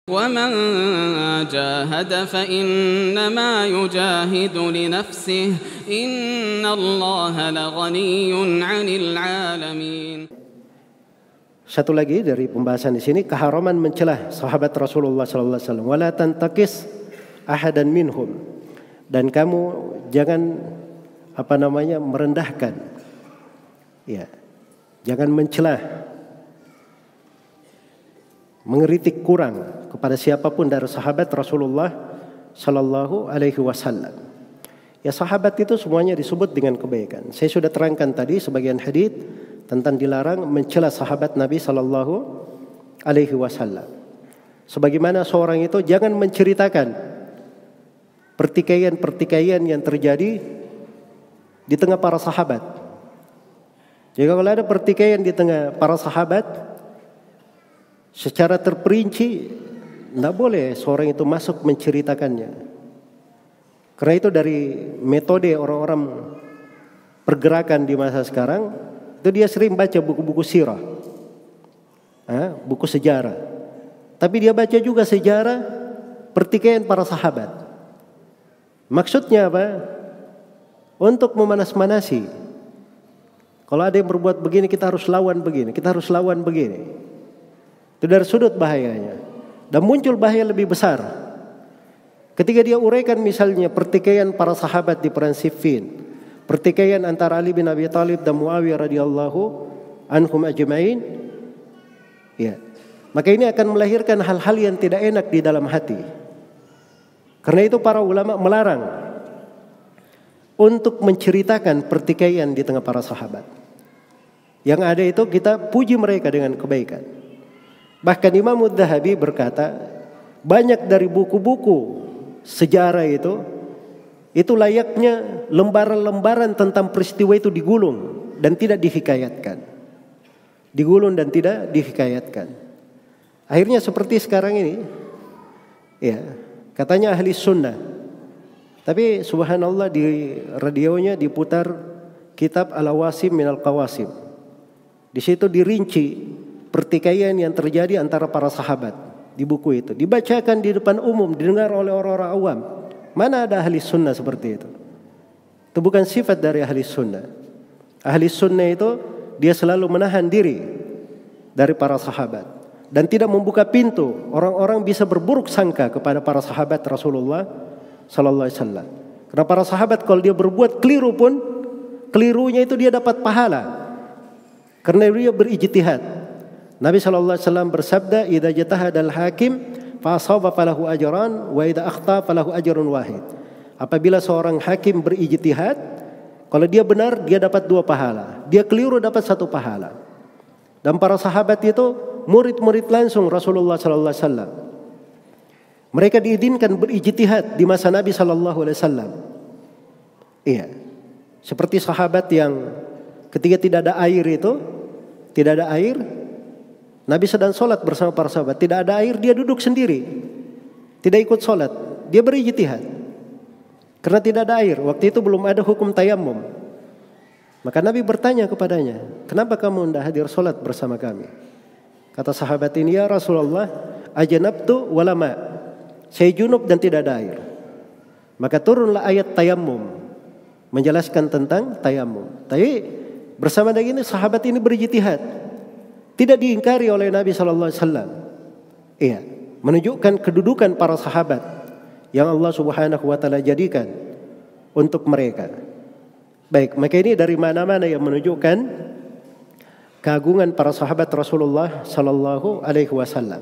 ومن جاهد فإنما يجاهد لنفسه إن الله لغني عن العالمين. Satu lagi dari pembahasan di sini, keharaman mencela sahabat Rasulullah sallallahu alaihi wasallam. Wala tantakis ahadan minhum. Dan kamu jangan merendahkan. Ya. Jangan mencela, mengkritik kurang kepada siapapun dari sahabat Rasulullah sallallahu alaihi wasallam. Ya, sahabat itu semuanya disebut dengan kebaikan. Saya sudah terangkan tadi sebagian hadis tentang dilarang mencela sahabat Nabi sallallahu alaihi wasallam. Sebagaimana seorang itu jangan menceritakan pertikaian-pertikaian yang terjadi di tengah para sahabat. Jika kalau ada pertikaian di tengah para sahabat secara terperinci, tidak boleh seorang itu masuk menceritakannya. Karena itu dari metode orang-orang pergerakan di masa sekarang, itu dia sering baca buku-buku sirah, buku sejarah. Tapi dia baca juga sejarah pertikaian para sahabat. Maksudnya apa? Untuk memanas-manasi. Kalau ada yang berbuat begini, kita harus lawan begini, kita harus lawan begini. Itu dari sudut bahayanya. Dan muncul bahaya lebih besar ketika dia uraikan misalnya pertikaian para sahabat di perang Siffin, pertikaian antara Ali bin Abi Thalib dan Muawiyah radhiyallahu anhum ajma'in. Ya. Maka ini akan melahirkan hal-hal yang tidak enak di dalam hati. Karena itu para ulama melarang untuk menceritakan pertikaian di tengah para sahabat. Yang ada itu kita puji mereka dengan kebaikan. Bahkan Imam Adz-Dzahabi berkata, banyak dari buku-buku sejarah itu layaknya lembaran-lembaran tentang peristiwa itu digulung dan tidak dihikayatkan. Digulung dan tidak dihikayatkan. Akhirnya seperti sekarang ini, ya, katanya ahli sunnah. Tapi subhanallah di radionya diputar kitab Al-Awasim Minal Qawasim. Di situ dirinci pertikaian yang terjadi antara para sahabat di buku itu. Dibacakan di depan umum, didengar oleh orang-orang awam. Mana ada ahli sunnah seperti itu? Itu bukan sifat dari ahli sunnah. Ahli sunnah itu dia selalu menahan diri dari para sahabat dan tidak membuka pintu orang-orang bisa berburuk sangka kepada para sahabat Rasulullah sallallahu alaihi wasallam. Karena para sahabat kalau dia berbuat keliru pun, kelirunya itu dia dapat pahala. Karena dia berijtihad. Nabi sallallahu alaihi wasallam bersabda, "Idza jatahadal hakim fa asaba falahu ajran wa idza akhta falahu ajrun wahid." Apabila seorang hakim berijtihad, kalau dia benar dia dapat 2 pahala, dia keliru dapat 1 pahala. Dan para sahabat itu murid-murid langsung Rasulullah sallallahu alaihi wasallam. Mereka diizinkan berijtihad di masa Nabi sallallahu alaihi wasallam. Iya. Seperti sahabat yang ketika tidak ada air itu, tidak ada air, Nabi sedang sholat bersama para sahabat, tidak ada air, dia duduk sendiri, tidak ikut sholat, dia berijtihad. Karena tidak ada air, waktu itu belum ada hukum tayammum. Maka Nabi bertanya kepadanya, kenapa kamu tidak hadir sholat bersama kami? Kata sahabat ini, ya Rasulullah, ajanabtu walama, saya junub dan tidak ada air. Maka turunlah ayat tayammum, menjelaskan tentang tayammum. Tapi bersama dengan ini sahabat ini berijtihad. Tidak diingkari oleh Nabi sallallahu alaihi wasallam. Iya, menunjukkan kedudukan para sahabat yang Allah Subhanahu wa taala jadikan untuk mereka. Baik, maka ini dari mana-mana yang menunjukkan keagungan para sahabat Rasulullah sallallahu alaihi wasallam.